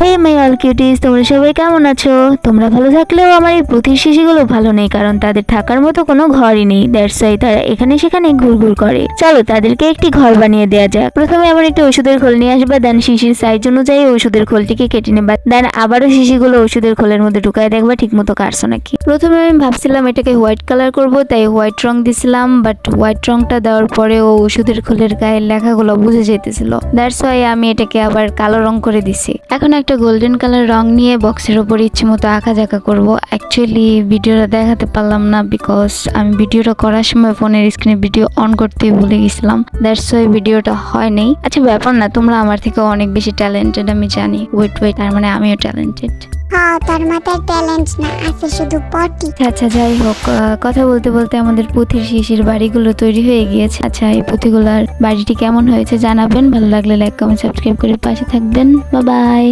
Hey my all cuties, তোমরা সবাই কেমন আছো? তোমরা ভালো থাকলেও আমার এই পুঁথির শিশিগুলো ভালো নেই, কারণ তাদের থাকার মতো কোনো ঘরই নেই। দ্যাটস ওয়াই তারা এখানে সেখানে ঘুরঘুর করে। চলো তাদেরকে একটি ঘর বানিয়ে দেওয়া যাক। প্রথমে এমন একটি ওষুধের খোল নিয়ে আসবা, দেন শিশির সাইজ অনুযায়ী ওষুধের খোলটিকে কেটে নেবা, দেন আবারও শিশিগুলো ওষুধের খোলের মধ্যে ঢুকায় দেখবা ঠিক মতো কাটছো নাকি। প্রথমে আমি ভাবছিলাম এটাকে হোয়াইট কালার করব, তাই হোয়াইট রং দিছিলাম, বাট হোয়াইট রংটা দেওয়ার পরেও ওষুধের খোলের গায়ের লেখাগুলো বুঝে যেতেছিল। দ্যাটস ওয়াই আমি এটাকে আবার কালো রং করে দিছি। এখন একটা গোল্ডেন কালার রং নিয়ে বক্সের উপর ইচ্ছে মতো আঁকাঝাঁকা করবো। অ্যাকচুয়ালি ভিডিওটা দেখাতে পারলাম না, বিকজ আমি ভিডিওটা করার সময় ফোনের স্ক্রিনে ভিডিও অন করতেই ভুলে গেছিলাম। দ্যাটস ওয়াই ভিডিওটা হয় নাই। আচ্ছা ব্যাপার না, তোমরা আমার থেকে অনেক বেশি ট্যালেন্টেড আমি জানি। ওয়েট, তার মানে আমিও ট্যালেন্টেড। হ্যাঁ, তার মাথায় ট্যালেন্ট না, আছে শুধু পটি। আচ্ছা যাই হোক, কথা বলতে বলতে আমাদের পুঁথির শিশির বাড়িগুলো তৈরি হয়ে গিয়েছে। আচ্ছা এই পুঁথিগুলার বাড়িটি কেমন হয়েছে জানাবেন। ভালো লাগলে লাইক কমেন্ট সাবস্ক্রাইব করে পাশে থাকবেন। Bye bye.